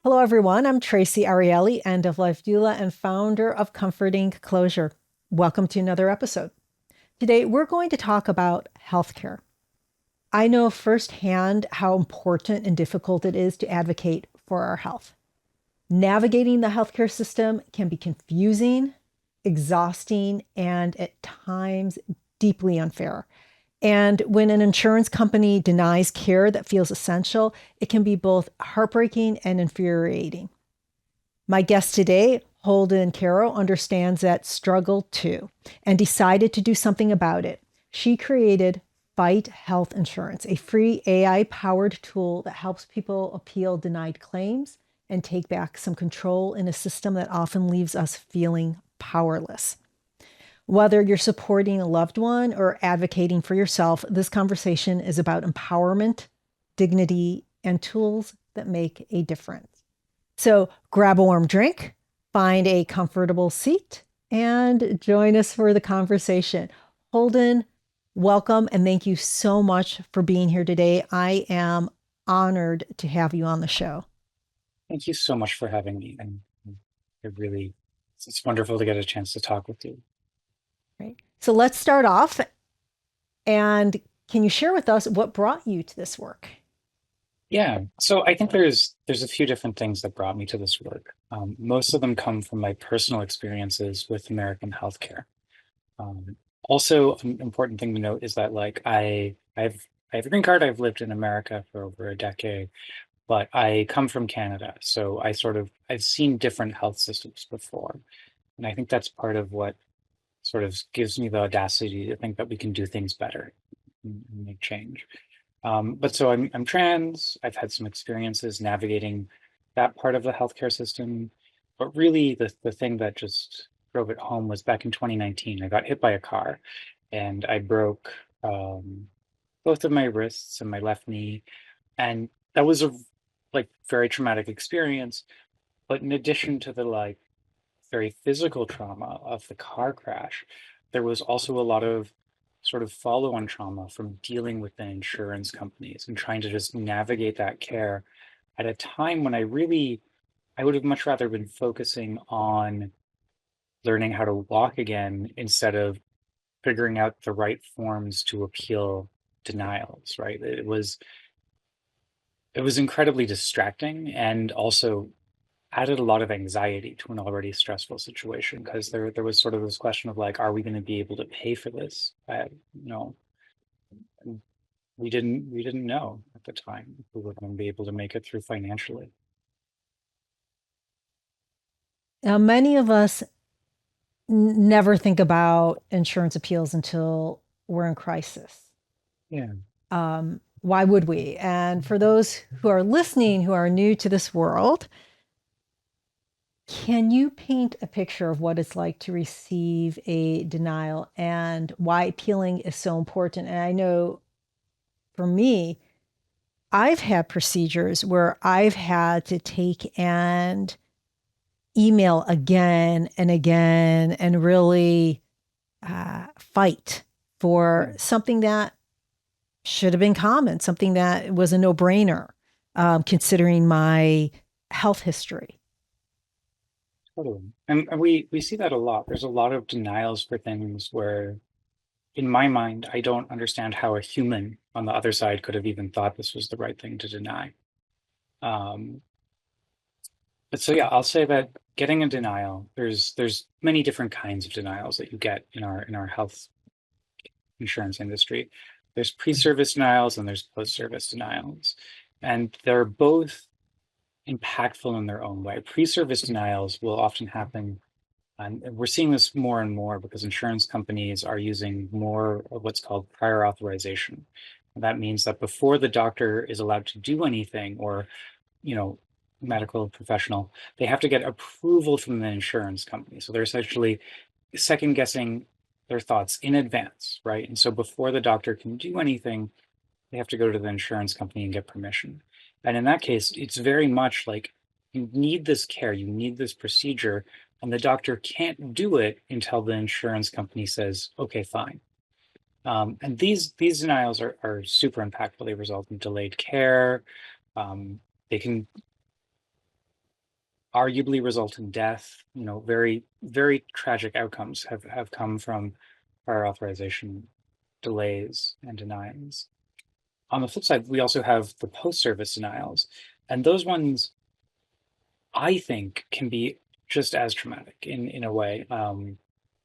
Hello, everyone. I'm Traci Arieli, end of life doula and founder of Comforting Closure. Welcome to another episode. Today, we're going to talk about healthcare. I know firsthand how important and difficult it is to advocate for our health. Navigating the healthcare system can be confusing, exhausting, and at times deeply unfair. And when an insurance company denies care that feels essential, it can be both heartbreaking and infuriating. My guest today, Holden Karau, understands that struggle too and decided to do something about it. She created Fight Health Insurance, a free AI powered tool that helps people appeal denied claims and take back some control in a system that often leaves us feeling powerless. Whether you're supporting a loved one or advocating for yourself, this conversation is about empowerment, dignity, and tools that make a difference. So grab a warm drink, find a comfortable seat, and join us for the conversation. Holden, welcome, and thank you so much for being here today. I am honored to have you on the show. Thank you so much for having me. And it's wonderful to get a chance to talk with you. Right. So let's start off. And can you share with us what brought you to this work? Yeah, so I think there's a few different things that brought me to this work. Most of them come from my personal experiences with American healthcare. Also, an important thing to note is that I have a green card. I've lived in America for over a decade, but I come from Canada, so I've seen different health systems before, and I think that's part of what sort of gives me the audacity to think that we can do things better and make change. But so I'm trans. I've had some experiences navigating that part of the healthcare system. But really, the thing that just drove it home was back in 2019. I got hit by a car, and I broke both of my wrists and my left knee, and that was a very traumatic experience. But in addition to the very physical trauma of the car crash, there was also a lot of sort of follow on trauma from dealing with the insurance companies and trying to just navigate that care at a time when I would have much rather been focusing on learning how to walk again instead of figuring out the right forms to appeal denials, right? It was incredibly distracting and also added a lot of anxiety to an already stressful situation because there was sort of this question of like, are we going to be able to pay for this? You know, we didn't know at the time if we were going to be able to make it through financially. Now, many of us never think about insurance appeals until we're in crisis. Yeah. Why would we? And for those who are listening who are new to this world, can you paint a picture of what it's like to receive a denial and why appealing is so important? And I know for me, I've had procedures where I've had to take and email again and again and really fight for Yeah, something that should have been common, something that was a no brainer, considering my health history. totally. And we see that a lot. There's a lot of denials for things where, in my mind, I don't understand how a human on the other side could have even thought this was the right thing to deny. Um, but so yeah, I'll say that getting a denial, there's many different kinds of denials that you get in our health insurance industry. There's pre-service denials and there's post-service denials, and they're both impactful in their own way. Pre-service denials will often happen, and we're seeing this more and more because insurance companies are using more of what's called prior authorization. And that means that before the doctor is allowed to do anything, or you know, medical professional, they have to get approval from the insurance company. So they're essentially second guessing their thoughts in advance, right? And so before the doctor can do anything, they have to go to the insurance company and get permission. And in that case, it's very much like you need this care, you need this procedure, and the doctor can't do it until the insurance company says, okay, fine. And these denials are super impactful. They result in delayed care. They can arguably result in death. You know, very, very tragic outcomes have come from prior authorization delays and denials. On the flip side, we also have the post-service denials, and those ones I think can be just as traumatic in a way.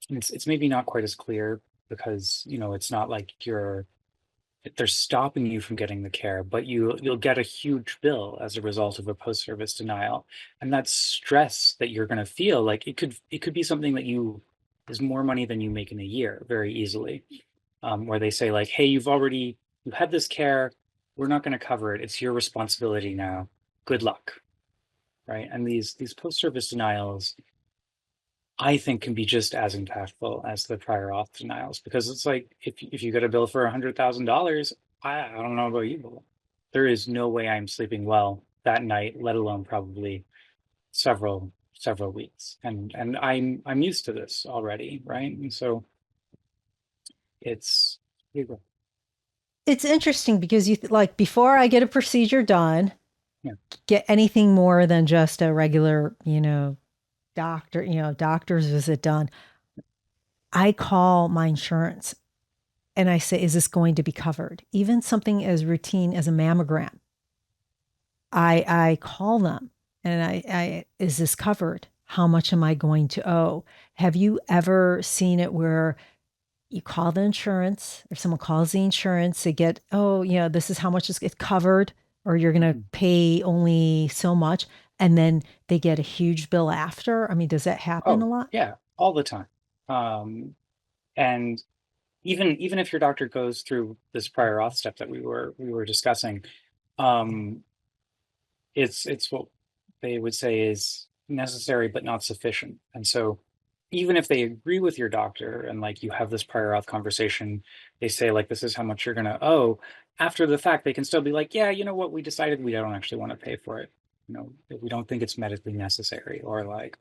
It's maybe not quite as clear because you know it's not like they're stopping you from getting the care, but you'll get a huge bill as a result of a post-service denial, and that stress that you're going to feel, like it could be something that you is more money than you make in a year very easily. Where they say like, hey, you had this care, we're not going to cover it. It's your responsibility now. Good luck, right? And these post-service denials, I think, can be just as impactful as the prior auth denials because it's like if you get a bill for $100,000, I don't know about you, but there is no way I'm sleeping well that night, let alone probably several weeks. And I'm used to this already, right? And so it's yeah, It's interesting because like before I get a procedure done, get anything more than just a regular, doctor's visit done, I call my insurance and I say, is this going to be covered? Even something as routine as a mammogram. I call them and is this covered? How much am I going to owe? Have you ever seen it where you call the insurance, if someone calls the insurance, they get, oh, this is how much it's covered, or you're going to pay only so much. And then they get a huge bill after. I mean, does that happen a oh lot? yeah, all the time. And even if your doctor goes through this prior auth step that we were discussing, um, it's what they would say is necessary but not sufficient. And so even if they agree with your doctor and like you have this prior auth conversation, they say like this is how much you're gonna owe. After the fact, they can still be like, yeah, you know what, we decided we don't actually want to pay for it. You know, we don't think it's medically necessary, or like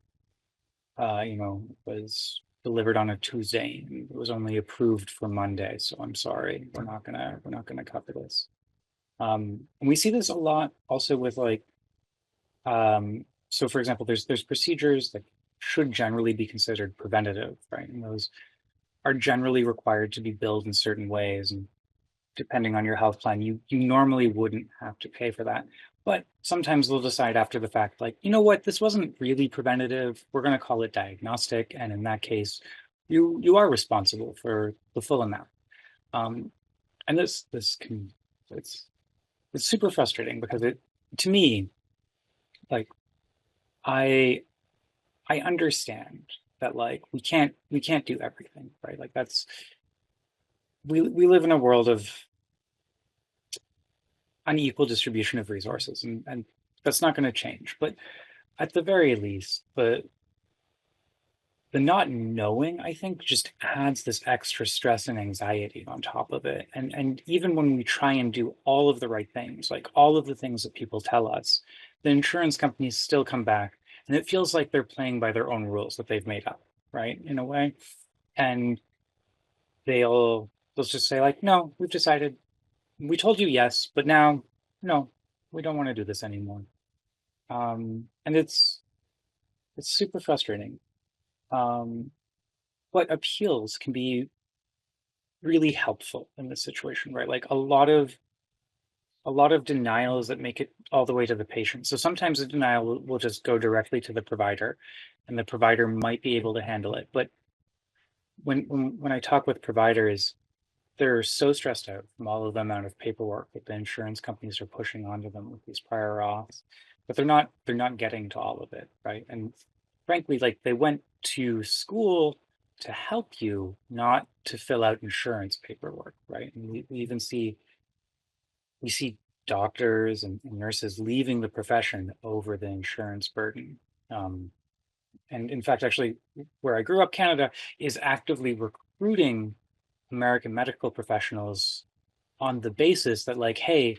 was delivered on a Tuesday and it was only approved for Monday. So I'm sorry, we're not gonna cover this. And we see this a lot also with like, so for example, there's procedures that should generally be considered preventative, right? And those are generally required to be billed in certain ways. And depending on your health plan, you normally wouldn't have to pay for that. But sometimes they'll decide after the fact, like, you know what, this wasn't really preventative. We're going to call it diagnostic, and in that case, you are responsible for the full amount. Um, and this can it's it's super frustrating because it to me, like I I understand that like we can't do everything, right? Like that's we live in a world of unequal distribution of resources, and that's not going to change. But at the very least, the not knowing, I think, just adds this extra stress and anxiety on top of it. And even when we try and do all of the right things, like all of the things that people tell us, the insurance companies still come back and it feels like they're playing by their own rules that they've made up, right? In a way. And they'll just say, like, no, we've decided, we told you yes, but now no, we don't want to do this anymore. And it's super frustrating. Um, but appeals can be really helpful in this situation, right? Like a lot of denials that make it all the way to the patient. So sometimes a denial will just go directly to the provider, and the provider might be able to handle it. But when I talk with providers, they're so stressed out from all of the amount of paperwork that the insurance companies are pushing onto them with these prior auths, but they're not getting to all of it, right? And frankly, like they went to school to help you, not to fill out insurance paperwork, right? And we see doctors and nurses leaving the profession over the insurance burden. Um, and in fact, actually, where I grew up, Canada is actively recruiting American medical professionals on the basis that, like, hey,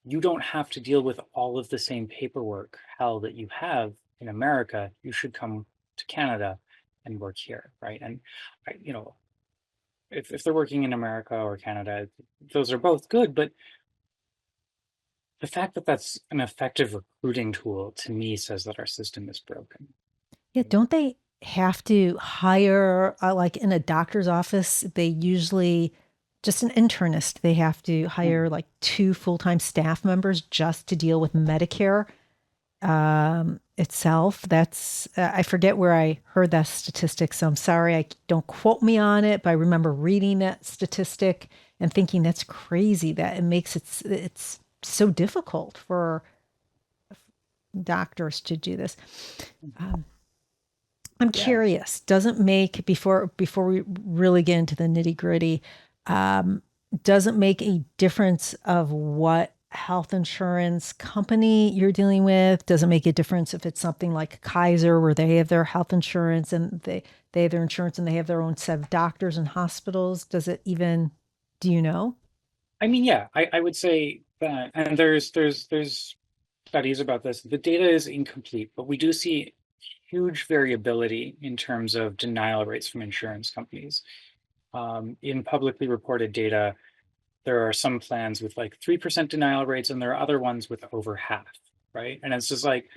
you don't have to deal with all of the same paperwork hell that you have in America. You should come to Canada and work here, right? And if they're working in America or Canada, those are both good, but the fact that that's an effective recruiting tool to me says that our system is broken. Yeah, don't they have to hire, like in a doctor's office, they usually, just an internist, they have to hire Mhm. like two full-time staff members just to deal with Medicare itself. That's, I forget where I heard that statistic, so I'm sorry, I don't quote me on it, but I remember reading that statistic and thinking that's crazy that it makes it's so difficult for doctors to do this. Um, I'm Yeah. curious. Doesn't make before we really get into the nitty gritty, doesn't make a difference of what health insurance company you're dealing with. Doesn't make a difference if it's something like Kaiser where they have their health insurance and they have their insurance and they have their own set of doctors and hospitals. Does it even? Do you know? I mean, yeah, I would say that, and there's studies about this. The data is incomplete, but we do see huge variability in terms of denial rates from insurance companies. In publicly reported data, there are some plans with like 3% denial rates, and there are other ones with over half, right? And it's just like,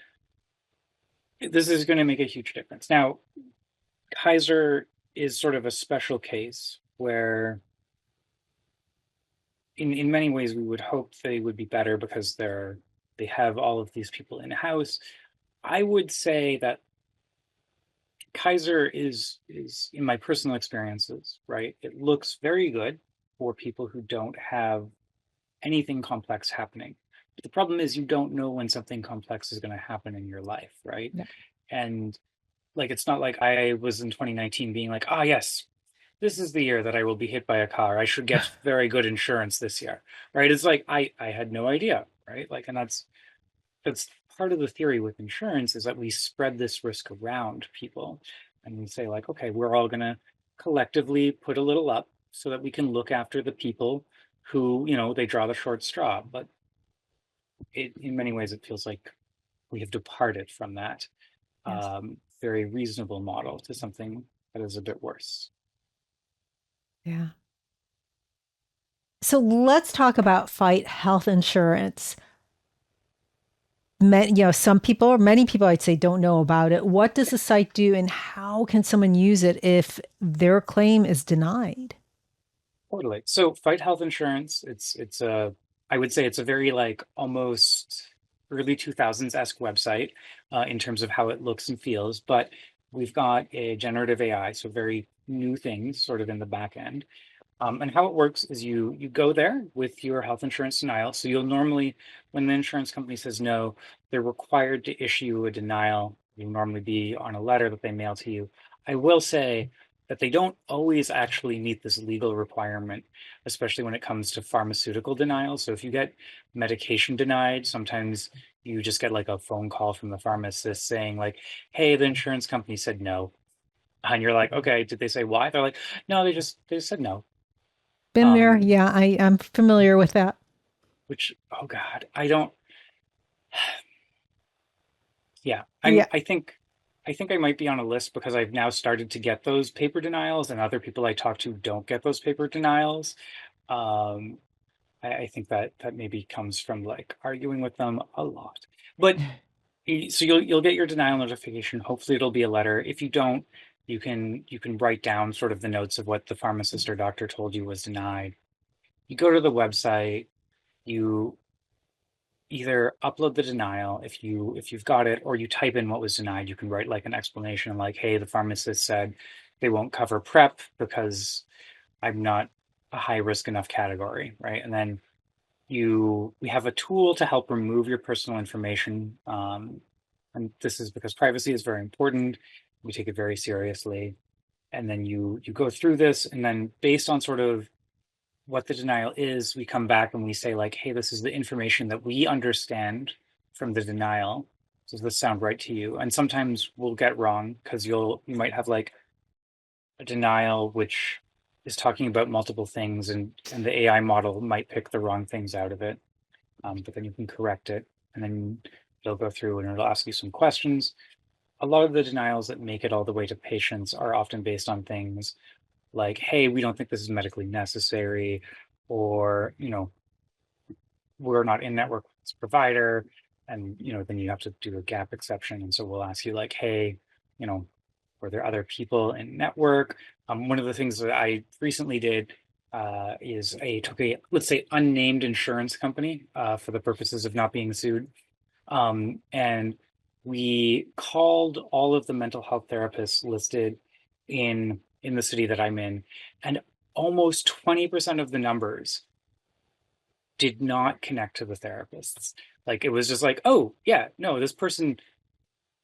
this is going to make a huge difference. Now, Kaiser is sort of a special case where, in many ways, we would hope they would be better because they have all of these people in house. I would say that Kaiser is in my personal experiences, right? It looks very good for people who don't have anything complex happening. But the problem is you don't know when something complex is going to happen in your life, right? Yeah. And like it's not like I was in 2019 being like, ah, yes, this is the year that I will be hit by a car. I should get very good insurance this year, right? It's like I had no idea, right? Like, and that's part of the theory with insurance is that we spread this risk around people, and we say like, okay, we're all going to collectively put a little up so that we can look after the people who, they draw the short straw. But in many ways, it feels like we have departed from that Yes. very reasonable model to something that is a bit worse. Yeah. So let's talk about Fight Health Insurance. Some people or many people I'd say don't know about it. What does the site do and how can someone use it if their claim is denied? Totally. So Fight Health Insurance, it's a I would say it's a very like almost early 2000s-esque website in terms of how it looks and feels, but we've got a generative AI, so very new things sort of in the back end. And how it works is you go there with your health insurance denial. So you'll normally, when the insurance company says no, they're required to issue a denial. You'll normally be on a letter that they mail to you. I will say that they don't always actually meet this legal requirement, especially when it comes to pharmaceutical denial. So if you get medication denied, sometimes you just get like a phone call from the pharmacist saying like, "Hey, the insurance company said no." And you're like, "Okay, did they say why?" They're like, "No, they just said no." Been there. Um, Yeah, I'm familiar with that. which, oh God, I don't, yeah, Yeah. I think I might be on a list because I've now started to get those paper denials and other people I talk to don't get those paper denials. Um, I think that that maybe comes from like arguing with them a lot. But so you'll get your denial notification. Hopefully it'll be a letter. If you don't, you can write down sort of the notes of what the pharmacist or doctor told you was denied. You go to the website, you either upload the denial if you've got it, or you type in what was denied. You can write like an explanation like, hey, the pharmacist said they won't cover prep because I'm not a high risk enough category, right? And then we have a tool to help remove your personal information, and this is because privacy is very important. We take it very seriously. And then you go through this, and then based on sort of what the denial is, we come back and we say like, hey, this is the information that we understand from the denial. Does this sound right to you? And sometimes we'll get wrong because you might have like a denial which is talking about multiple things, and the AI model might pick the wrong things out of it. But then you can correct it, and then it'll go through and it'll ask you some questions. A lot of the denials that make it all the way to patients are often based on things like, hey, we don't think this is medically necessary, or, we're not in network as a provider, and then you have to do a gap exception, and so we'll ask you like, hey, you know, were there other people in network? One of the things that I recently did is I took a, let's say, unnamed insurance company for the purposes of not being sued, and we called all of the mental health therapists listed in the city that I'm in, and almost 20% of the numbers did not connect to the therapists. Like it was just like, oh yeah, no, this person,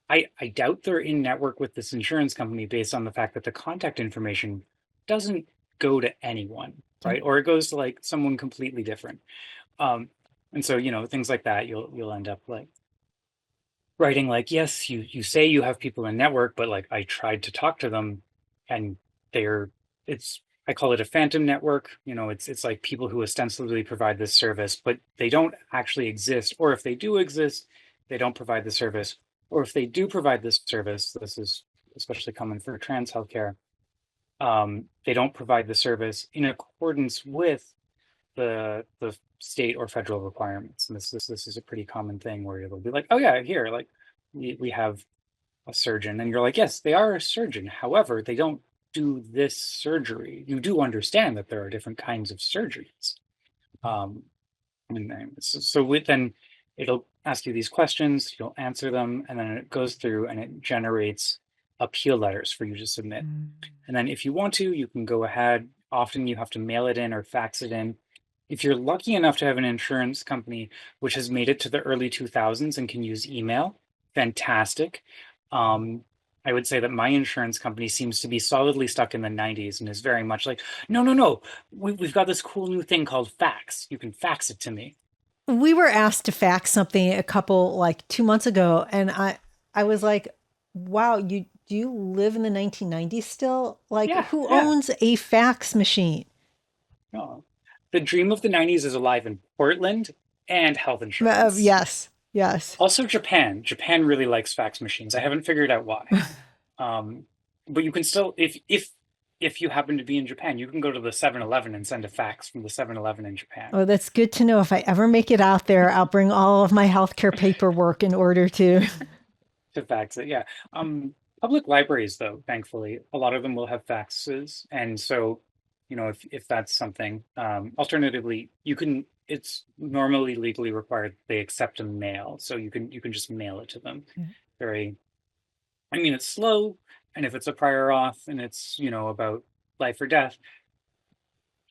I doubt they're in network with this insurance company based on the fact that the contact information doesn't go to anyone, Yeah. right? Or it goes to like someone completely different. Um, and so, things like that, you'll end up like writing like, yes, you say you have people in network, but like I tried to talk to them and they're it's I call it a phantom network. It's like people who ostensibly provide this service, but they don't actually exist. Or if they do exist, they don't provide the service. Or if they do provide this service, this is especially common for trans healthcare, they don't provide the service in accordance with the state or federal requirements. And this is a pretty common thing where it'll be like, oh yeah, here, like we have a surgeon, and you're like, yes, they are a surgeon. However, they don't do this surgery. You do understand that there are different kinds of surgeries. Um, then it'll ask you these questions, you'll answer them, and then it goes through and it generates appeal letters for you to submit. And then if you want to, you can go ahead. Often you have to mail it in or fax it in. If you're lucky enough to have an insurance company which has made it to the early 2000s and can use email, fantastic. I would say that my insurance company seems to be solidly stuck in the 90s and is very much like, no, no, no, we've got this cool new thing called fax. You can fax it to me. We were asked to fax something a couple like 2 months ago, and I was like, wow, you do you live in the 1990s still? Like, Yeah, who yeah. owns a fax machine? No. The dream of the 90s is alive in Portland and health insurance. Yes, yes. Also, Japan. Japan really likes fax machines. I haven't figured out why. Um, but you can still, if you happen to be in Japan, you can go to the 7-Eleven and send a fax from the 7-Eleven in Japan Oh, that's good to know. If I ever make it out there, I'll bring all of my healthcare paperwork in order to. to fax it. Yeah. Public libraries, though, thankfully, a lot of them will have faxes, and so if that's something. Alternatively, you can. It's normally legally required they accept a mail, so you can just mail it to them. Very. I mean, it's slow, and if it's a prior auth and it's about life or death,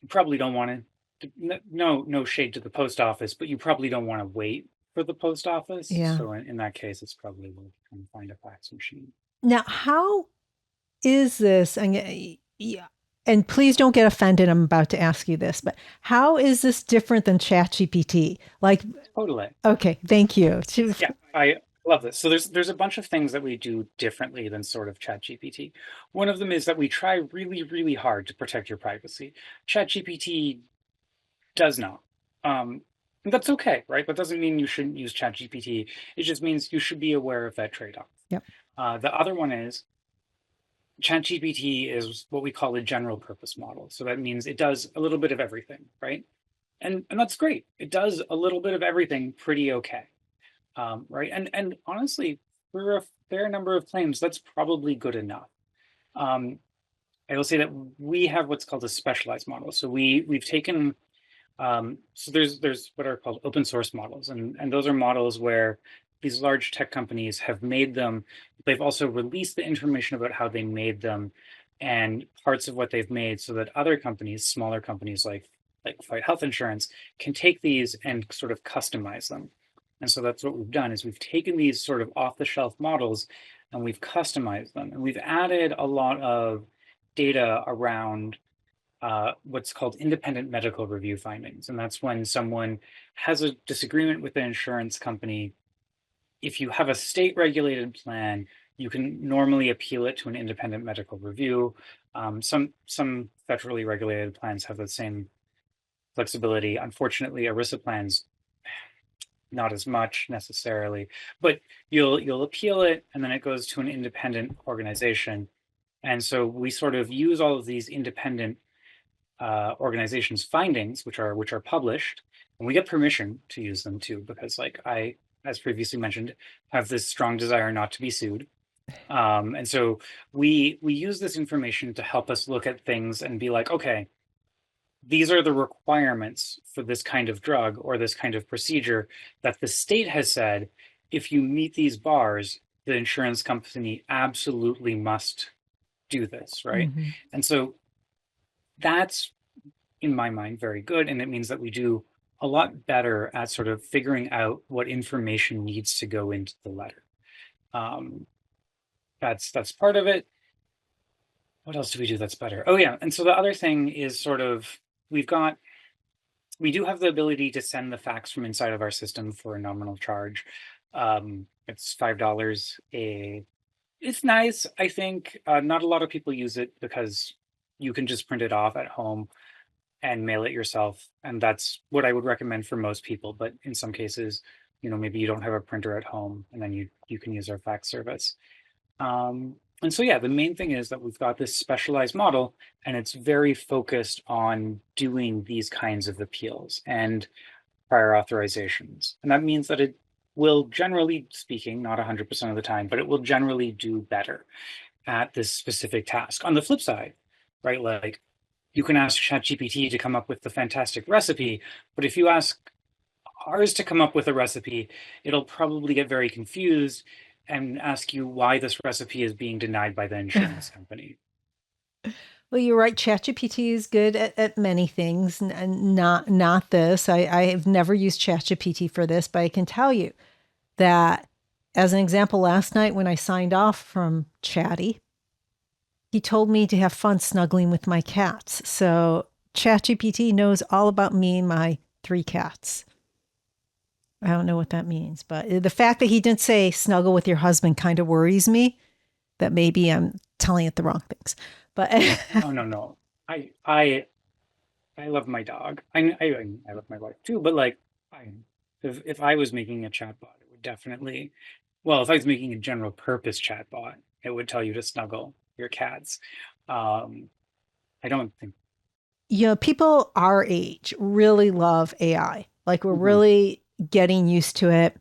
you probably don't want to. No shade to the post office, but you probably don't want to wait for the post office. Yeah. So in that case, it's probably worth trying to find a fax machine. Now, how is this? And yeah, and please don't get offended. I'm about to ask you this, but how is this different than ChatGPT? Like, Totally. okay, thank you. Yeah, I love this. So there's a bunch of things that we do differently than sort of ChatGPT. One of them is that we try really, really hard to protect your privacy. ChatGPT does not. And that's okay, right? That doesn't mean you shouldn't use ChatGPT. It just means you should be aware of that trade-off. Yep. The other one is ChatGPT is what we call a general purpose model. So that means it does a little bit of everything, right? And that's great. It does a little bit of everything pretty okay. Right? And honestly, for a fair number of claims, that's probably good enough. I will say that we have what's called a specialized model. So we've taken so there's what are called open source models, and those are models where these large tech companies have made them. They've also released the information about how they made them and parts of what they've made so that other companies, smaller companies like Fight Health Insurance, can take these and sort of customize them. And so that's what we've done is we've taken these sort of off-the-shelf models and we've customized them. And we've added a lot of data around what's called independent medical review findings. And that's when someone has a disagreement with the insurance company. If you have a state-regulated plan, you can normally appeal it to an independent medical review. Some federally regulated plans have the same flexibility. Unfortunately, ERISA plans not as much necessarily, but you'll appeal it, and then it goes to an independent organization. And so we sort of use all of these independent organizations' findings, which are published, And we get permission to use them too, because like I, as previously mentioned, have this strong desire not to be sued. And so we use this information to help us look at things and be like, okay, these are the requirements for this kind of drug or this kind of procedure that the state has said, if you meet these bars, the insurance company absolutely must do this, right? Hmm. And so that's, in my mind, very good. And it means that we do a lot better at sort of figuring out what information needs to go into the letter. Um, that's part of it. What else do we do that's better? Oh yeah, and so the other thing is sort of we've got we do have the ability to send the facts from inside of our system for a nominal charge. It's $5 a. It's nice, I think. Not a lot of people use it because you can just print it off at home and mail it yourself, and that's what I would recommend for most people. But in some cases, maybe you don't have a printer at home, and then you can use our fax service. And so, yeah, the main thing is that we've got this specialized model, and it's very focused on doing these kinds of appeals and prior authorizations. And that means that it will, generally speaking, not 100% of the time, but it will generally do better at this specific task. On the flip side, right, like you can ask ChatGPT to come up with the fantastic recipe, but if you ask ours to come up with a recipe, it'll probably get very confused and ask you why this recipe is being denied by the insurance company. Well, you're right. ChatGPT is good at many things, and not this. I have never used ChatGPT for this, but I can tell you that, as an example, last night when I signed off from Chatty, he told me to have fun snuggling with my cats. So ChatGPT knows all about me and my 3 cats. I don't know what that means, but the fact that he didn't say snuggle with your husband kind of worries me, that maybe I'm telling it the wrong things. But Oh no, no. I love my dog. I love my wife too, but like I if I was making a chatbot, it would definitely, well, if I was making a general purpose chatbot, it would tell you to snuggle your cats. Um, I don't think. people our age really love AI. Like we're Mhm. really getting used to it.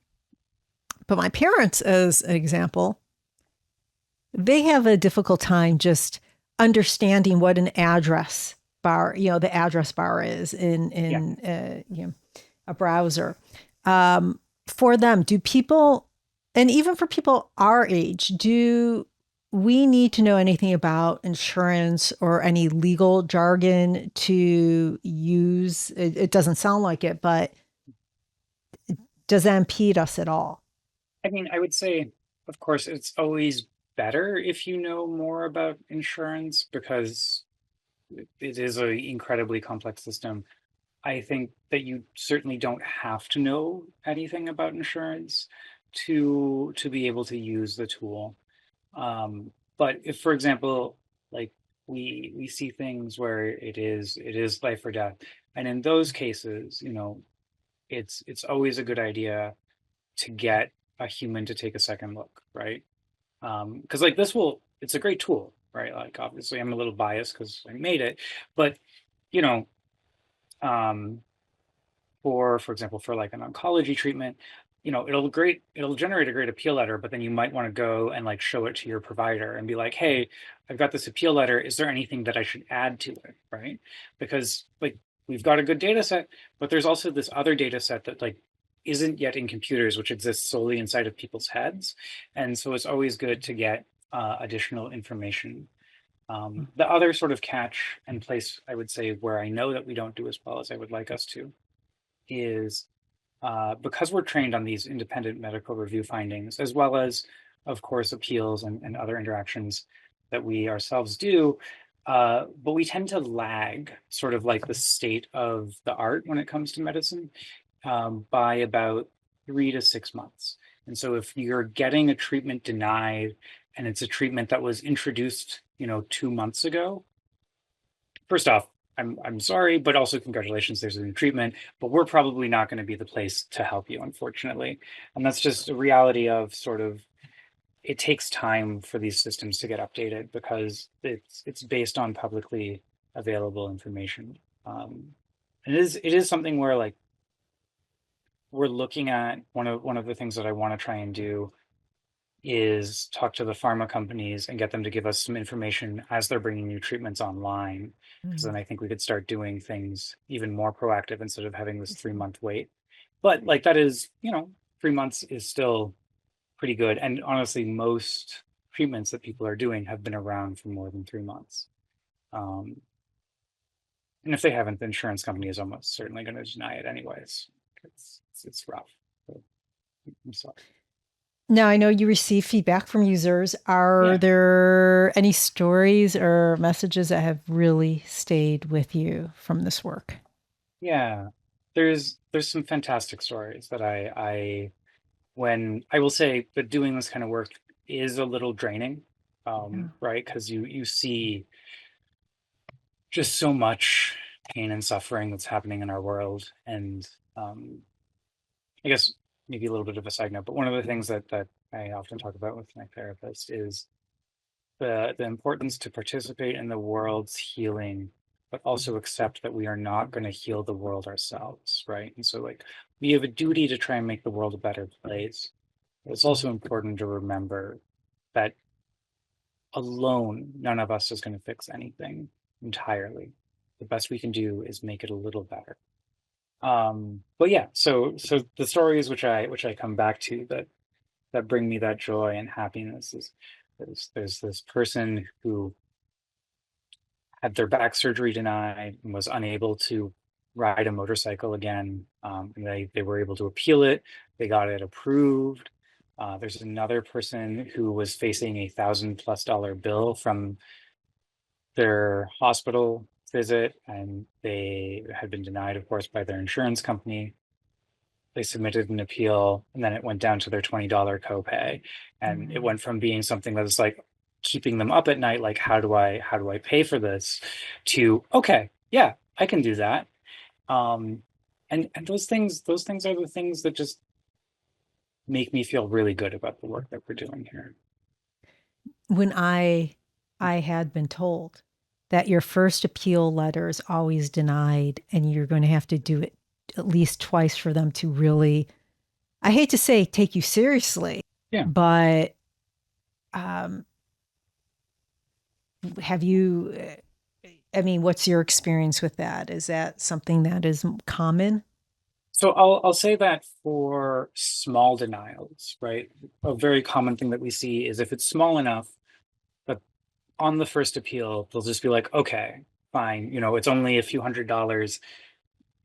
But my parents, as an example, they have a difficult time just understanding what an address bar, the address bar is Yeah. a browser. For them, do people, and even for people our age, do we need to know anything about insurance or any legal jargon to use? It doesn't sound like it, but does that impede us at all? I mean, I would say, of course, it's always better if you know more about insurance because it is an incredibly complex system. I think that you certainly don't have to know anything about insurance to be able to use the tool. But if, for example, like we see things where it is life or death, and in those cases, it's always a good idea to get a human to take a second look, right? Because like it's a great tool, right? Like obviously I'm a little biased because I made it, but you know, um, for example, for like an oncology treatment, it'll generate a great appeal letter, but then you might want to go and like show it to your provider and be like, hey, I've got this appeal letter. Is there anything that I should add to it? Right? Because like we've got a good data set, but there's also this other data set that like isn't yet in computers, which exists solely inside of people's heads. And so it's always good to get additional information. The other sort of catch and place I would say where I know that we don't do as well as I would like us to is because we're trained on these independent medical review findings, as well as, of course, appeals and other interactions that we ourselves do. But we tend to lag sort of like the state of the art when it comes to medicine by about 3 to 6 months. And so if you're getting a treatment denied and it's a treatment that was introduced, 2 months ago, first off, I'm sorry, but also congratulations, there's a new treatment, but we're probably not going to be the place to help you, unfortunately. And that's just a reality of sort of it takes time for these systems to get updated because it's based on publicly available information. And it is something where like we're looking at one of the things that I want to try and do is talk to the pharma companies and get them to give us some information as they're bringing new treatments online. Because Mm, then I think we could start doing things even more proactive instead of having this I see. 3 month wait. But like that is, 3 months is still pretty good. And honestly, most treatments that people are doing have been around for more than 3 months. Um, and if they haven't, the insurance company is almost certainly going to deny it anyways. It's rough. So, I'm sorry. Now, I know you receive feedback from users. Are Yeah, there any stories or messages that have really stayed with you from this work? yeah. There's some fantastic stories that I when I will say that doing this kind of work is a little draining, Yeah. right? Because you see just so much pain and suffering that's happening in our world, and um, I guess maybe a little bit of a side note, but one of the things that I often talk about with my therapist is the importance to participate in the world's healing, but also accept that we are not going to heal the world ourselves, right? And so like we have a duty to try and make the world a better place. But it's also important to remember that alone, none of us is going to fix anything entirely. The best we can do is make it a little better. But yeah, so the stories which I come back to that bring me that joy and happiness is there's this person who had their back surgery denied and was unable to ride a motorcycle again. And they were able to appeal it. They got it approved. There's another person who was facing $1,000+ bill from their hospital visit, and they had been denied, of course, by their insurance company. They submitted an appeal, and then it went down to their $20 copay, and it Mm. went from being something that was like keeping them up at night, like how do I pay for this, to okay, yeah, I can do that. And those things are the things that just make me feel really good about the work that we're doing here. When I had been told that your first appeal letter is always denied and you're going to have to do it at least twice for them to really, I hate to say take you seriously, Yeah. but um, have you, I mean, what's your experience with that? Is that something that is common? So I'll say that for small denials, right? A very common thing that we see is if it's small enough that on the first appeal, they'll just be like, okay, fine, it's only a few $100s.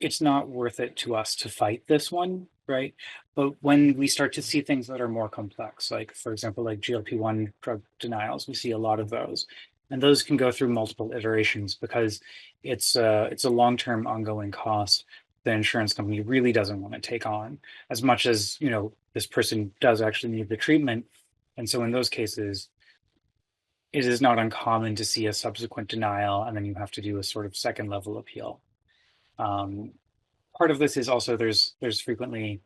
It's not worth it to us to fight this one, right? But when we start to see things that are more complex, like for example, like GLP-1 drug denials, we see a lot of those. And those can go through multiple iterations because it's a long-term ongoing cost the insurance company really doesn't want to take on as much as, this person does actually need the treatment. And so in those cases, it is not uncommon to see a subsequent denial, and then you have to do a sort of second level appeal. Um, Part of this is also there's frequently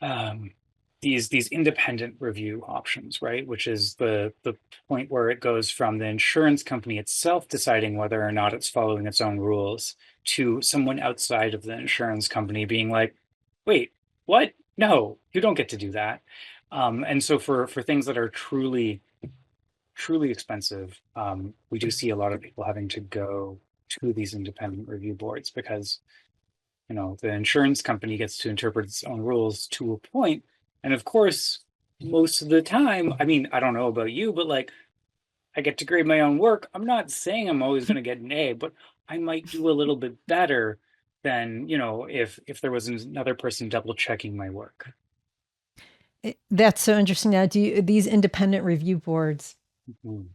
um, these independent review options, right? Which is the point where it goes from the insurance company itself deciding whether or not it's following its own rules to someone outside of the insurance company being like, wait, what? No, you don't get to do that. And so for things that are truly expensive, we do see a lot of people having to go to these independent review boards because the insurance company gets to interpret its own rules to a point. And of course, most of the time, I mean, I don't know about you, but like I get to grade my own work. I'm not saying I'm always going to get an A, but I might do a little bit better than, if there was another person double checking my work. That's so interesting. Now, these independent review boards, Mhm.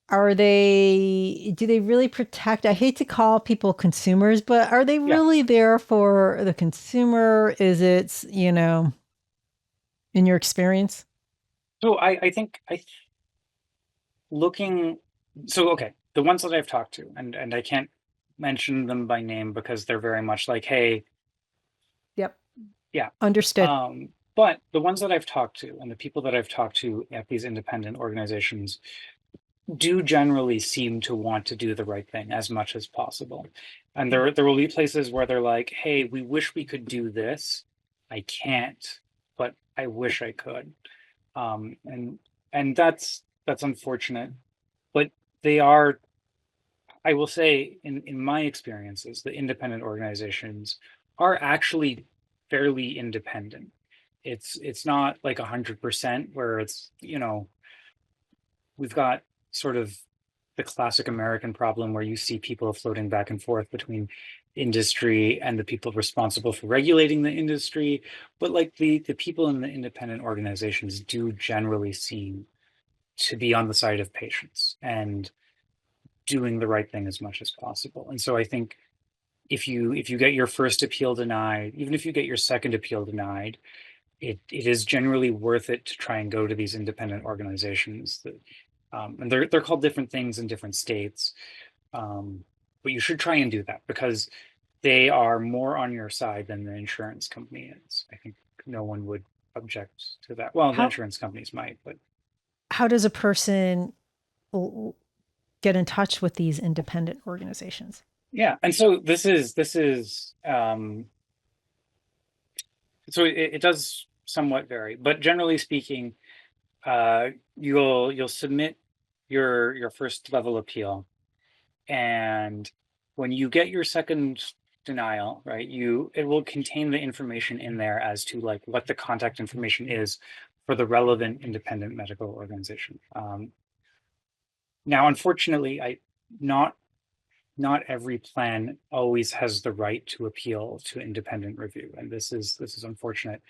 do they really protect? I hate to call people consumers, but are they Yeah. really there for the consumer? Is it, in your experience? So I think looking, so okay, the ones that I've talked to, and I can't mention them by name because they're very much like, hey, Yep. yeah. Understood. But the ones that I've talked to and the people that I've talked to at these independent organizations, do generally seem to want to do the right thing as much as possible. And there will be places where they're like, "Hey, we wish we could do this. I can't, but I wish I could." Um, and and that's unfortunate. But they are, I will say, in my experiences, the independent organizations are actually fairly independent. It's not like 100% where it's, we've got sort of the classic American problem where you see people floating back and forth between industry and the people responsible for regulating the industry. But like the people in the independent organizations do generally seem to be on the side of patients and doing the right thing as much as possible. And so I think if you get your first appeal denied, even if you get your second appeal denied, it is generally worth it to try and go to these independent organizations that, and they're called different things in different states. But you should try and do that because they are more on your side than the insurance company is. I think no one would object to that. Well, the How insurance companies might, but how does a person get in touch with these independent organizations? yeah. And so this is so it does somewhat vary, but generally speaking, you'll submit your first level appeal, and when you get your second denial, right, it will contain the information in there as to like what the contact information is for the relevant independent medical organization. Now, unfortunately, I not not every plan always has the right to appeal to independent review, and this is unfortunate.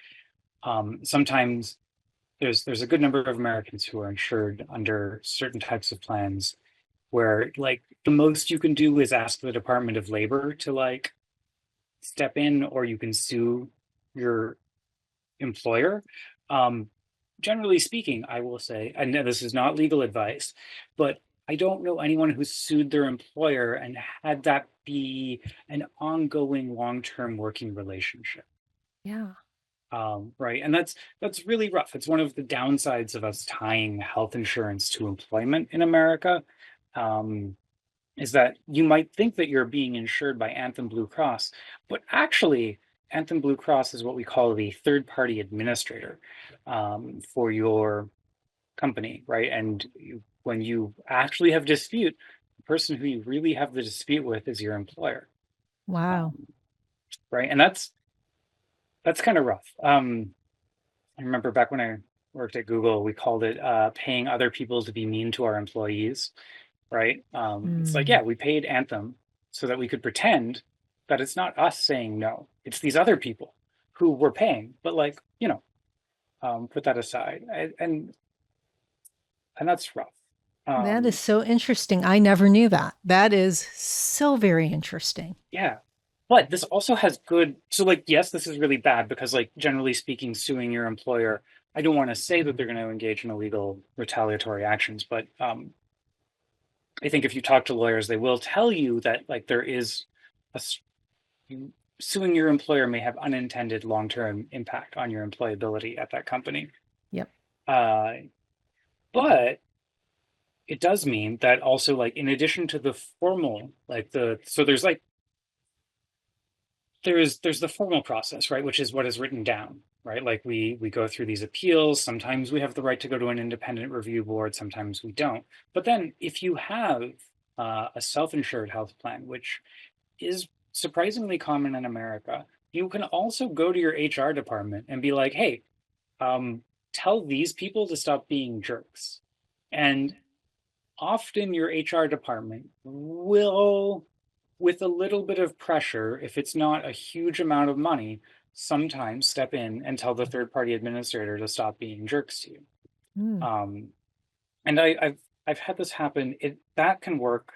Sometimes there's a good number of Americans who are insured under certain types of plans where like the most you can do is ask the Department of Labor to like step in, or you can sue your employer. Um, Generally speaking, I will say, and this is not legal advice, but I don't know anyone who's sued their employer and had that be an ongoing long-term working relationship. Yeah. Right. And that's really rough. It's one of the downsides of us tying health insurance to employment in America. Um, is that you might think that you're being insured by Anthem Blue Cross, but actually, Anthem Blue Cross is what we call the third party administrator for your company, right? And when you actually have dispute, the person who you really have the dispute with is your employer, Wow. um, right? And that's kind of rough. I remember back when I worked at Google, we called it paying other people to be mean to our employees, right? It's like, Mm. yeah, we paid Anthem so that we could pretend that it's not us saying no, it's these other people who we're paying. But like, put that aside, and that's rough. That is Um, so interesting. I never knew that. That is so very interesting. yeah, but this also has good. So like, yes, this is really bad because like, generally speaking, suing your employer. I don't want to say that they're going to engage in illegal retaliatory actions, but I think if you talk to lawyers, they will tell you that like there is a suing your employer may have unintended long-term impact on your employability at that company. Yep. Uh, but it does mean that also like in addition to the formal like the so there's like there's the formal process, right, which is what is written down, right? Like we go through these appeals. Sometimes we have the right to go to an independent review board, sometimes we don't. But then if you have a self-insured health plan, which is surprisingly common in America, you can also go to your HR department and be like, hey, tell these people to stop being jerks. And often your HR department will, with a little bit of pressure, if it's not a huge amount of money, sometimes step in and tell the third party administrator to stop being jerks to you. Mm. Um, and I've had this happen. That can work.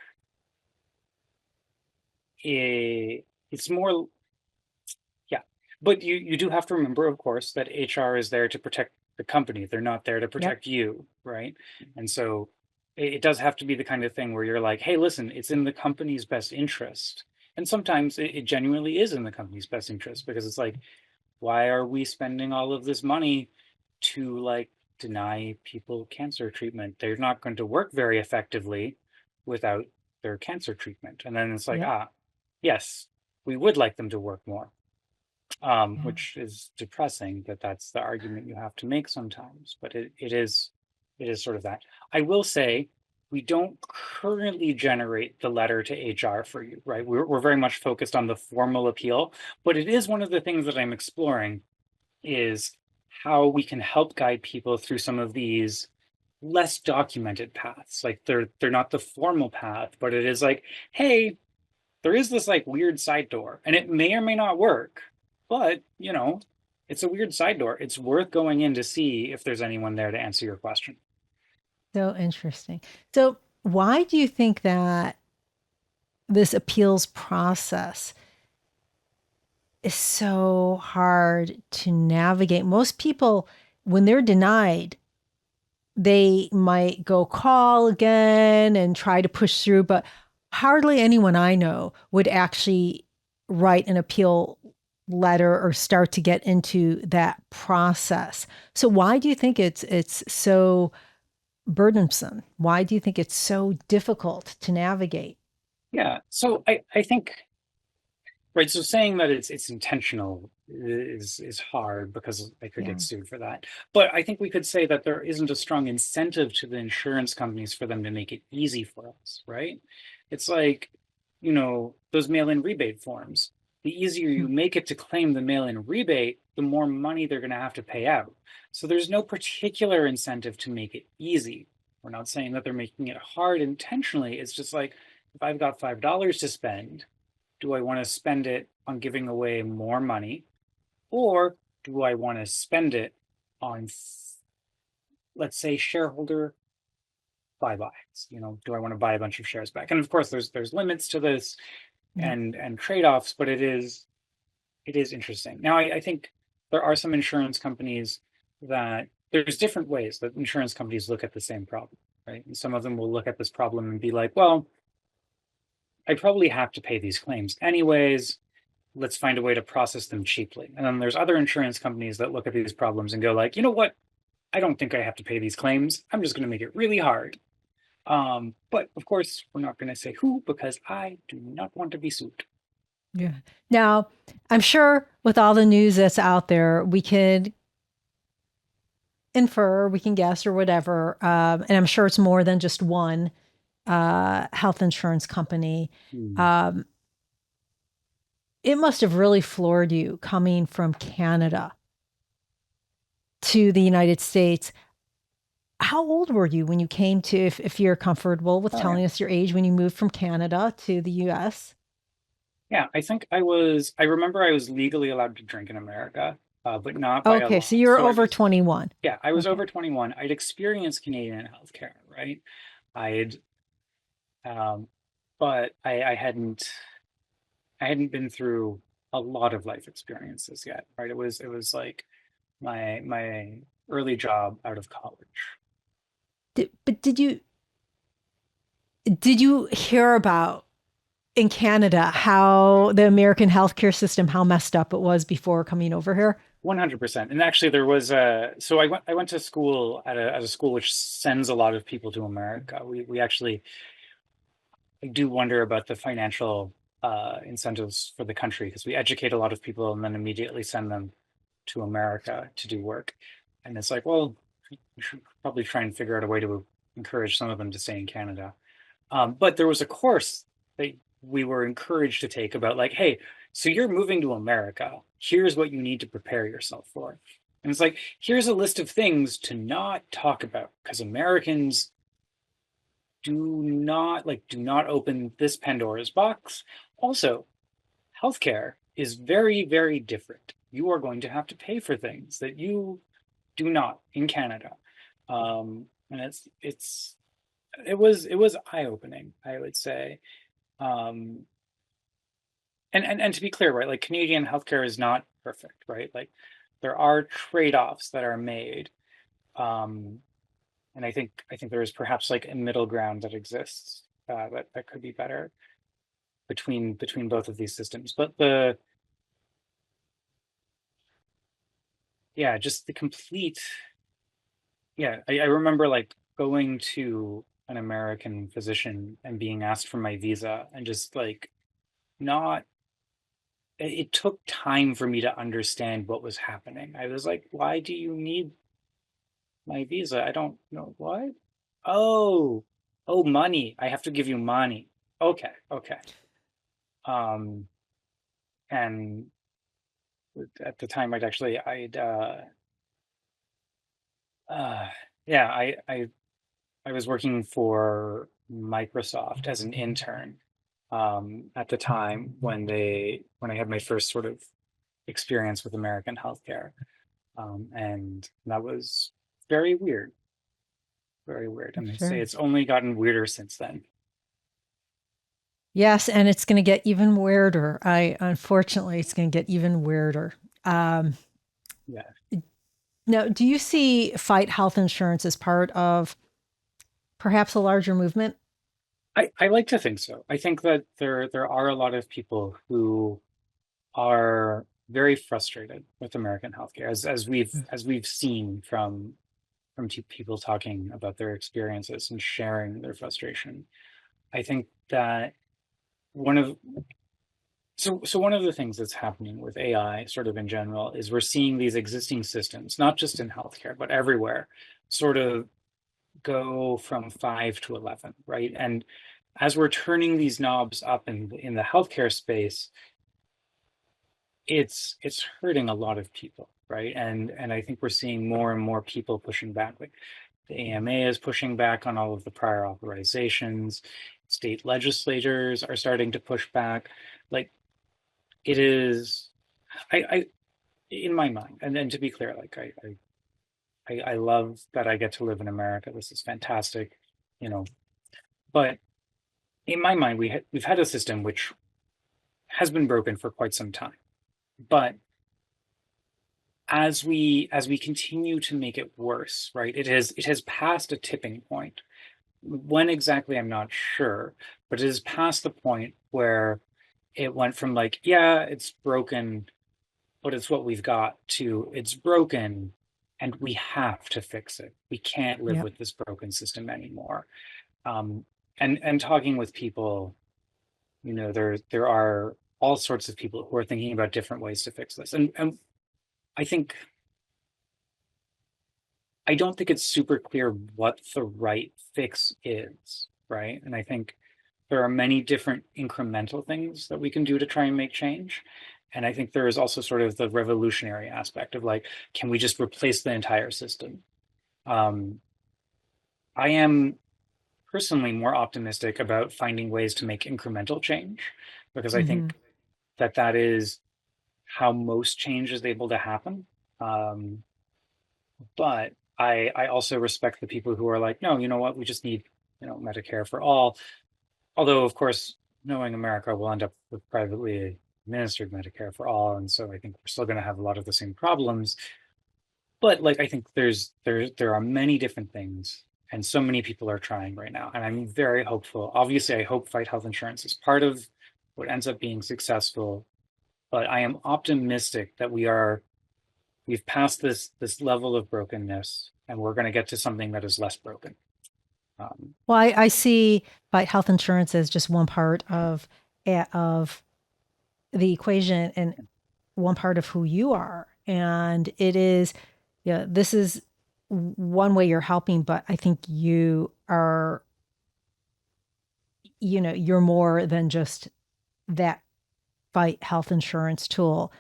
It's more, yeah, but you do have to remember, of course, that HR is there to protect the company. They're not there to Yep. protect you, right? And so it does have to be the kind of thing where you're like, hey, listen, it's in the company's best interest. And sometimes it genuinely is in the company's best interest because it's like, why are we spending all of this money to like deny people cancer treatment. They're not going to work very effectively without their cancer treatment. And then it's like, Yep. yes, we would like them to work more, Yeah. which is depressing that that's the argument you have to make sometimes. But it is sort of that. I will say we don't currently generate the letter to HR for you, right? We're very much focused on the formal appeal, but it is one of the things that I'm exploring is how we can help guide people through some of these less documented paths. Like they're not the formal path, but it is like, hey, there is this like weird side door, and it may or may not work, but it's a weird side door. It's worth going in to see if there's anyone there to answer your question. So interesting. So, why do you think that this appeals process is so hard to navigate? Most people, when they're denied, they might go call again and try to push through, but hardly anyone I know would actually write an appeal letter or start to get into that process. So why do you think it's so burdensome? Why do you think it's so difficult to navigate? Yeah. So I think right. So saying that it's intentional is hard because I could get Yeah. sued for that. But I think we could say that there isn't a strong incentive to the insurance companies for them to make it easy for us, right? It's like, those mail-in rebate forms. The easier Hmm. you make it to claim the mail-in rebate, the more money they're going to have to pay out. So there's no particular incentive to make it easy. We're not saying that they're making it hard intentionally. It's just like if I've got $5 to spend, do I want to spend it on giving away more money, or do I want to spend it on, let's say, shareholder buybacks? Do I want to buy a bunch of shares back? And of course, there's limits to this Yeah. and trade-offs, but it is interesting. Now, I think there are some insurance companies that there's different ways that insurance companies look at the same problem, right? And some of them will look at this problem and be like, well, I probably have to pay these claims anyways. Let's find a way to process them cheaply. And then there's other insurance companies that look at these problems and go like, you know what? I don't think I have to pay these claims. I'm just going to make it really hard. But of course, we're not going to say who because I do not want to be sued. Yeah. Now, I'm sure with all the news that's out there, we could infer, we can guess, or whatever. And I'm sure it's more than just one health insurance company. Hmm. Um, it must have really floored you coming from Canada to the United States. How old were you when you came to, if you're comfortable with Oh yeah, telling us your age, when you moved from Canada to the US? yeah. I think I was. I remember I was legally allowed to drink in America, but not by a Okay, so lot. you're So over 21. yeah, I was Okay. over 21. I'd experienced Canadian healthcare, right? I'd, um, but I hadn't been through a lot of life experiences yet, right? It was like my early job out of college. But did you hear about in Canada how the American healthcare system, how messed up it was before coming over here? 100%. And actually there was so I went to school at a school which sends a lot of people to America. We actually I do wonder about the financial incentives for the country because we educate a lot of people and then immediately send them to America to do work. And it's like, well, we should probably try and figure out a way to encourage some of them to stay in Canada. But there was a course that we were encouraged to take about like, hey, so you're moving to America. Here's what you need to prepare yourself for. And it's like, here's a list of things to not talk about because Americans do not open this Pandora's box. Also, healthcare is very, very different. You are going to have to pay for things that you do not in Canada. And it was eye-opening, I would say. Um, and to be clear, right, like Canadian healthcare is not perfect, right? Like there are trade-offs that are made. Um, and I think there is perhaps like a middle ground that exists that could be better between both of these systems. But just the complete yeah, I remember like going to an American physician and being asked for my visa and just like not it took time for me to understand what was happening. I was like, why do you need my visa? I don't know what. Oh, oh, money. I have to give you money. Okay, okay. Um, and at the time, uh, yeah, I was working for Microsoft as an intern at the time when I had my first sort of experience with American healthcare, and that was very weird, very weird. And they say Sure. it's only gotten weirder since then. Yes, and it's going to get even weirder. I unfortunately, it's going to get even weirder. Um, Yeah, Now, do you see fight health insurance as part of perhaps a larger movement? I like to think so. I think that there are a lot of people who are very frustrated with American healthcare, as we've seen from people talking about their experiences and sharing their frustration. I think that one of so one of the things that's happening with AI sort of in general is we're seeing these existing systems, not just in healthcare, but everywhere, sort of go from 5 to 11, right? And as we're turning these knobs up in the healthcare space, it's hurting a lot of people, right? And I think we're seeing more and more people pushing back. Like the AMA is pushing back on all of the prior authorizations. State legislators are starting to push back. Like it is, I in my mind, and then to be clear, like I love that I get to live in America. This is fantastic, you know. But in my mind, we've had a system which has been broken for quite some time. But as we continue to make it worse, right? It has passed a tipping point. When exactly, I'm not sure, but it has passed the point where it went from like, yeah, it's broken, but it's what we've got to it's broken and we have to fix it. We can't live Yep. with this broken system anymore. Um, and talking with people, there are all sorts of people who are thinking about different ways to fix this. And I think I don't think it's super clear what the right fix is, right? And I think there are many different incremental things that we can do to try and make change. And I think there is also sort of the revolutionary aspect of like, can we just replace the entire system? Um, I am personally more optimistic about finding ways to make incremental change because I Hmm. think that that is how most change is able to happen. Um, but I also respect the people who are like, no, you know what, we just need, Medicare for all. Although, of course, knowing America, will end up with privately administered Medicare for all, and so I think we're still going to have a lot of the same problems. But like, I think there are many different things, and so many people are trying right now, and I'm very hopeful. Obviously, I hope Fight Health Insurance is part of what ends up being successful, but I am optimistic that we've passed this level of brokenness, and we're going to get to something that is less broken. Um, Well, I see fight health insurance as just one part of the equation and one part of who you are. And it is, yeah, this is one way you're helping, but I think you are, you're more than just that fight health insurance tool.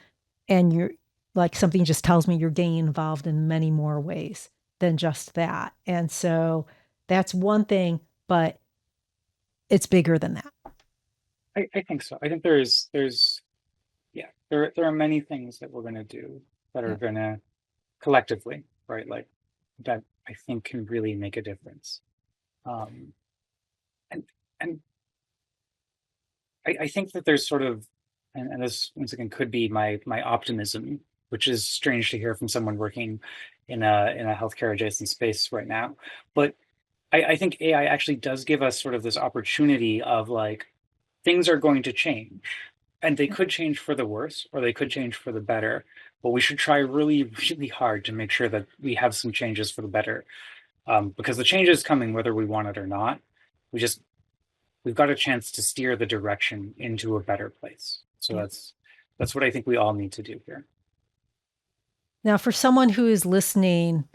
And you're like something just tells me you're getting involved in many more ways than just that. And so that's one thing, but it's bigger than that. I think so. I think there's yeah, there are many things that we're going to do that are Yeah. going to collectively, right? Like that I think can really make a difference. Um, and and I think that there's sort of, and this once again could be my optimism, which is strange to hear from someone working in a healthcare adjacent space right now. But I think AI actually does give us sort of this opportunity of like things are going to change. And they Yeah. could change for the worse or they could change for the better. But we should try really, really hard to make sure that we have some changes for the better, because the change is coming whether we want it or not. We just we've got a chance to steer the direction into a better place. So Yeah. that's what I think we all need to do here. Now, for someone who is listening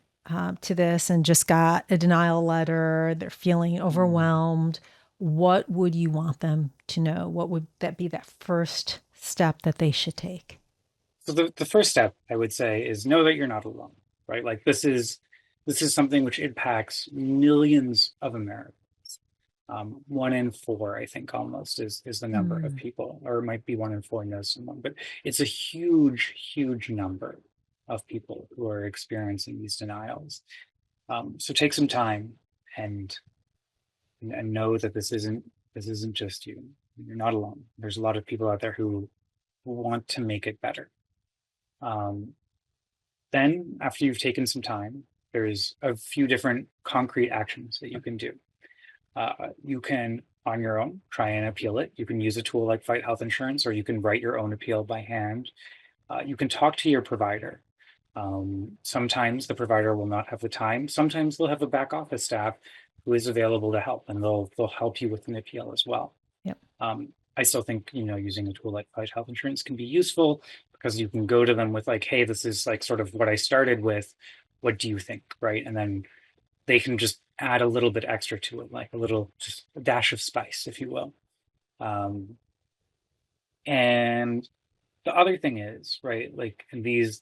to this and just got a denial letter, they're feeling Mm. overwhelmed, what would you want them to know? What would that be, that first step that they should take? So the first step I would say is know that you're not alone, right? Like this is something which impacts millions of Americans. One in four, I think, almost is the number of Mm. people, or it might be one in four knows someone, but it's a huge, huge number of people who are experiencing these denials. So take some time and and know that this isn't just you. You're not alone. There's a lot of people out there who want to make it better. Um, then, after you've taken some time, there's a few different concrete actions that you can do. You can, on your own, try and appeal it. You can use a tool like Fight Health Insurance, or you can write your own appeal by hand. You can talk to your provider. Sometimes the provider will not have the time. Sometimes they'll have a back office staff who is available to help, and they'll help you with an appeal as well. Yep. I still think using a tool like Fight Health Insurance can be useful because you can go to them with like, hey, this is like sort of what I started with. What do you think, right? And then they can just add a little bit extra to it, like a little just a dash of spice, if you will. Um, and the other thing is, right, like these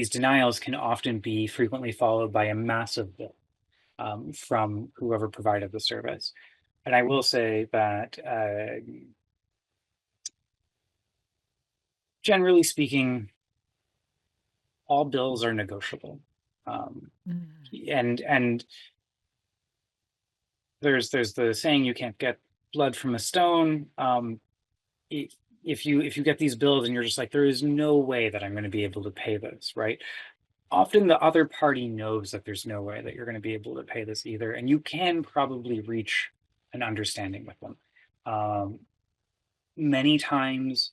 denials can often be frequently followed by a massive bill from whoever provided the service. And I will say that generally speaking, all bills are negotiable. Um, Mm. and there's the saying you can't get blood from a stone. If you get these bills and you're just like, there is no way that I'm going to be able to pay this, right? Often the other party knows that there's no way that you're going to be able to pay this either, and you can probably reach an understanding with them. Um, Many times,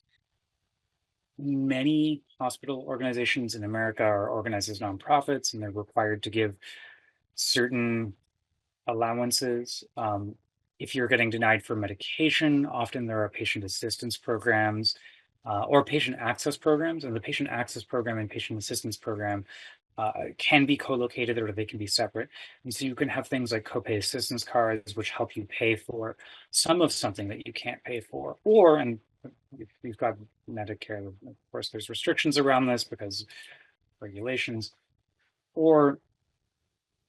many hospital organizations in America are organized as nonprofits, and they're required to give certain allowances. If you're getting denied for medication, often there are patient assistance programs or patient access programs, and the patient access program and patient assistance program can be co-located or they can be separate. And so you can have things like copay assistance cards, which help you pay for some of something that you can't pay for, or and we've got Medicare. Of course, there's restrictions around this because regulations, or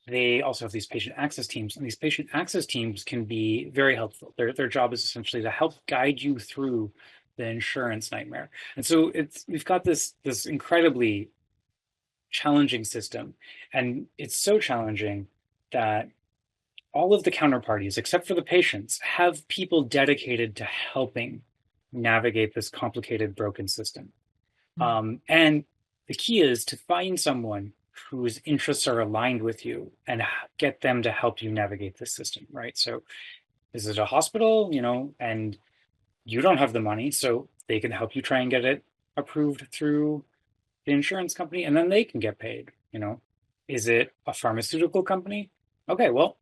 they also have these patient access teams, and these patient access teams can be very helpful. Their job is essentially to help guide you through the insurance nightmare. And so we've got this incredibly challenging system, and it's so challenging that all of the counterparties, except for the patients, have people dedicated to helping navigate this complicated, broken system. Mm. And the key is to find someone whose interests are aligned with you and get them to help you navigate this system, right? So is it a hospital, and you don't have the money, so they can help you try and get it approved through the insurance company, and then they can get paid. Is it a pharmaceutical company? Okay, well,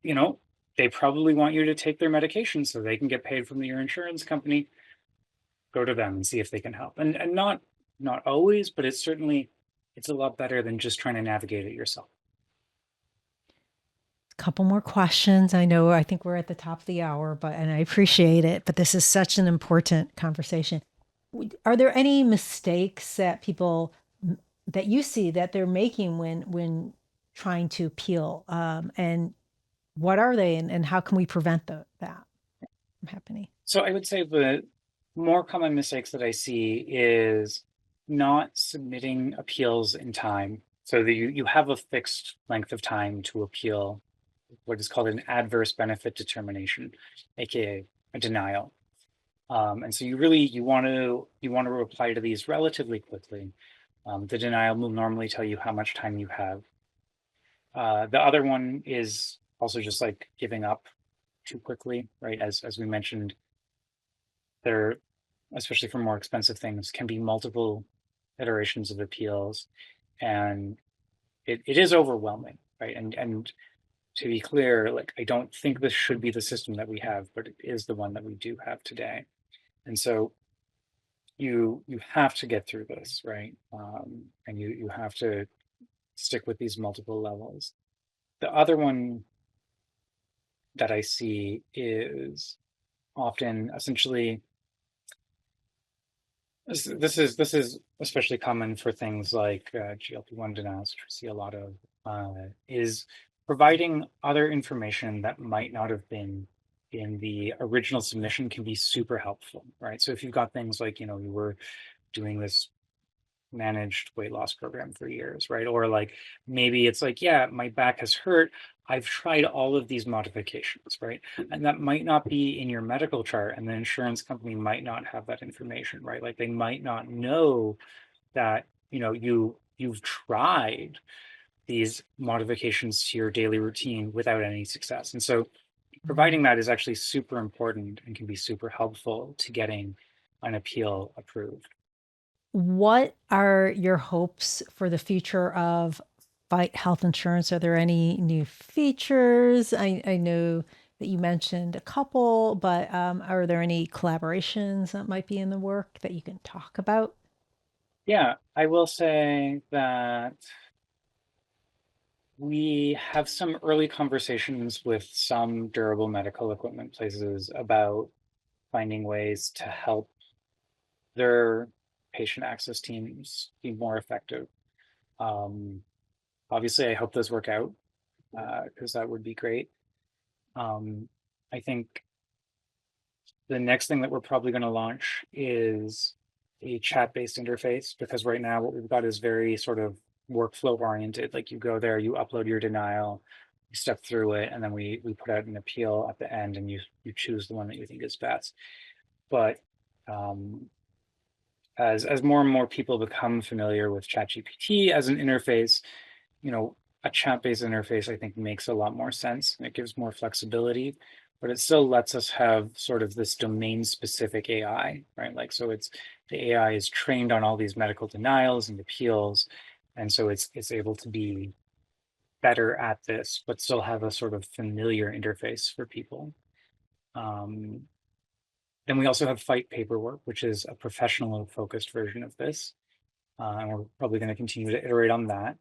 they probably want you to take their medication so they can get paid from your insurance company. Go to them and see if they can help. And not always, but it's a lot better than just trying to navigate it yourself. Couple more questions. I think we're at the top of the hour, but and I appreciate it, but this is such an important conversation. Are there any mistakes that people that you see that they're making when trying to appeal? And what are they, and how can we prevent that from happening? So I would say the more common mistakes that I see is not submitting appeals in time so that you have a fixed length of time to appeal what is called an adverse benefit determination, aka a denial. And so you want to reply to these relatively quickly. The denial will normally tell you how much time you have. The other one is also just like giving up too quickly, right? As we mentioned, there especially for more expensive things, can be multiple iterations of appeals, and it is overwhelming, right? And to be clear, like I don't think this should be the system that we have, but it is the one that we do have today. And so you have to get through this, right? And you have to stick with these multiple levels. The other one that I see is often essentially this is especially common for things like GLP-1 denials, which we see a lot of, is providing other information that might not have been in the original submission can be super helpful, right? So if you've got things like, you were doing this managed weight loss program for years, right? Or like maybe it's like, yeah, my back has hurt. I've tried all of these modifications, right? And that might not be in your medical chart, and the insurance company might not have that information, right? Like they might not know that, you've tried these modifications to your daily routine without any success. And so providing that is actually super important and can be super helpful to getting an appeal approved. What are your hopes for the future of Fight Health Insurance? Are there any new features? I know that you mentioned a couple, but are there any collaborations that might be in the work that you can talk about? Yeah, I will say that we have some early conversations with some durable medical equipment places about finding ways to help their patient access teams be more effective. Um, Obviously, I hope those work out because that would be great. I think the next thing that we're probably going to launch is a chat-based interface, because right now what we've got is very sort of workflow oriented. Like you go there, you upload your denial, you step through it, and then we put out an appeal at the end, and you choose the one that you think is best. But um, as more and more people become familiar with ChatGPT as an interface, you know, a chat-based interface, I think, makes a lot more sense. It gives more flexibility, but it still lets us have sort of this domain-specific AI, right? Like, so it's the AI is trained on all these medical denials and appeals, and so it's able to be better at this, but still have a sort of familiar interface for people. Um, then we also have Fight Paperwork, which is a professional-focused version of this, and we're probably going to continue to iterate on that.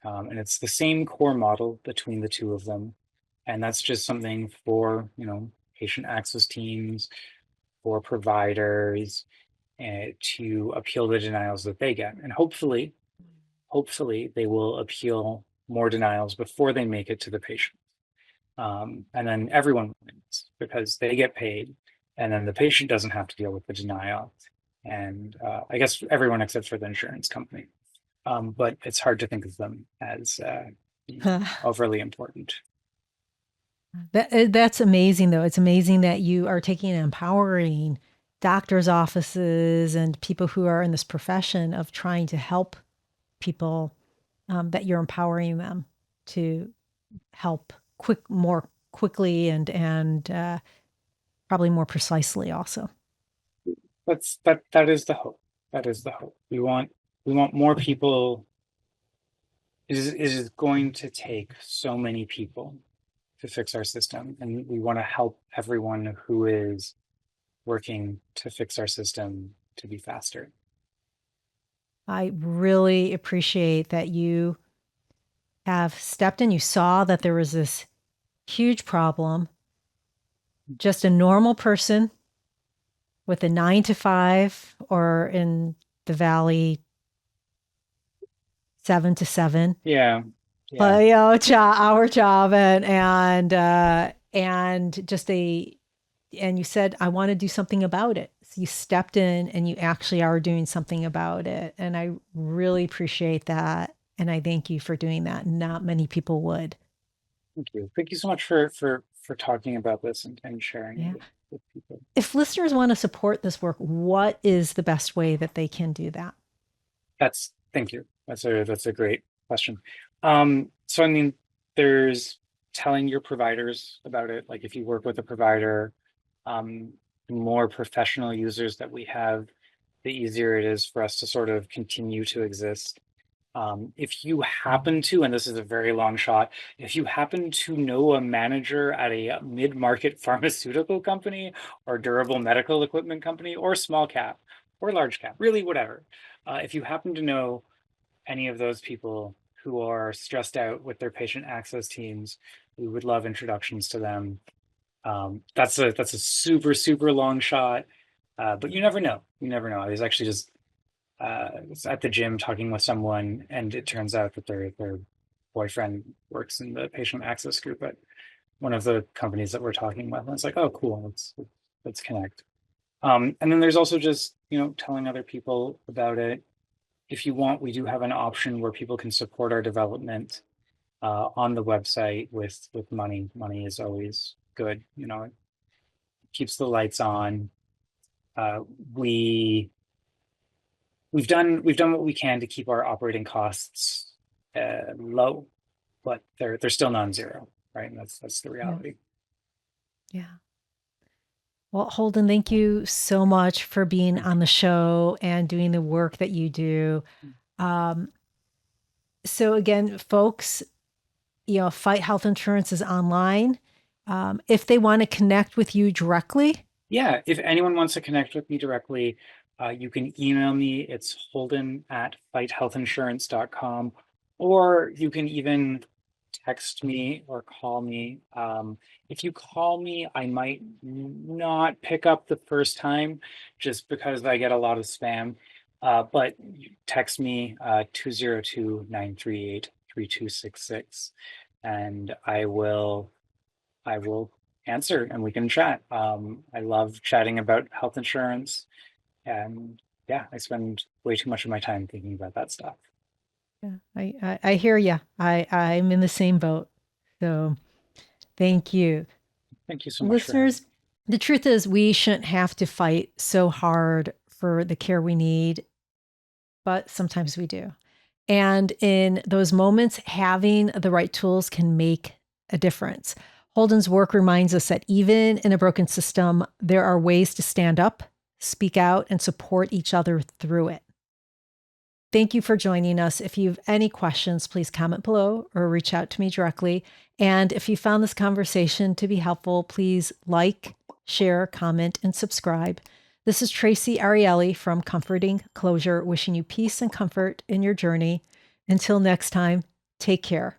And it's the same core model between the two of them. And that's just something for, patient access teams, for providers, to appeal the denials that they get. And hopefully they will appeal more denials before they make it to the patient. And then everyone wins because they get paid, and then the patient doesn't have to deal with the denial. And I guess everyone except for the insurance company. But it's hard to think of them as overly important. That's amazing, though. It's amazing that you are taking and empowering doctors' offices and people who are in this profession of trying to help people, that you're empowering them to help more quickly and probably more precisely also. That is the hope. That is the hope. We want more people. It is going to take so many people to fix our system, and we want to help everyone who is working to fix our system to be faster. I really appreciate that you have stepped in. You saw that there was this huge problem. Just a normal person with a 9 to 5, or in the Valley, 7 to 7. Yeah, yeah. But our job, and just and you said, I want to do something about it. So you stepped in and you actually are doing something about it. And I really appreciate that. And I thank you for doing that. Not many people would. Thank you. Thank you so much for talking about this and sharing it Yeah. with people. If listeners want to support this work, what is the best way that they can do that? Thank you. That's a great question. So I mean, there's telling your providers about it. Like if you work with a provider, more professional users that we have, the easier it is for us to sort of continue to exist. If you happen to, and this is a very long shot, if you happen to know a manager at a mid-market pharmaceutical company or durable medical equipment company or small cap or large cap, really whatever, if you happen to know any of those people who are stressed out with their patient access teams, we would love introductions to them. That's a super long shot, but you never know. You never know. I was actually just was at the gym talking with someone, and it turns out that their boyfriend works in the patient access group at one of the companies that we're talking with. And it's like, oh, cool, let's connect. And then there's also just telling other people about it. If you want, we do have an option where people can support our development on the website with money. Money is always good. It keeps the lights on. Uh, we we've done what we can to keep our operating costs low, but they're still non-zero, right? And that's the Yeah. reality. Yeah. Well, Holden, thank you so much for being on the show and doing the work that you do. Um, so again, folks, Fight Health Insurance is online. If they want to connect with you directly, Yeah, if anyone wants to connect with me directly, you can email me. It's holden@fighthealthinsurance.com, or you can even text me or call me. If you call me, I might not pick up the first time just because I get a lot of spam. But text me 202-938-3266, and I will answer and we can chat. I love chatting about health insurance, and yeah, I spend way too much of my time thinking about that stuff. yeah, I hear you. I'm in the same boat. So thank you. Thank you so much for having Listeners, the truth is we shouldn't have to fight so hard for the care we need, but sometimes we do. And in those moments, having the right tools can make a difference. Holden's work reminds us that even in a broken system, there are ways to stand up, speak out, and support each other through it. Thank you for joining us. If you have any questions, please comment below or reach out to me directly. And if you found this conversation to be helpful, please like, share, comment, and subscribe. This is Traci Arieli from Comforting Closure, wishing you peace and comfort in your journey. Until next time, take care.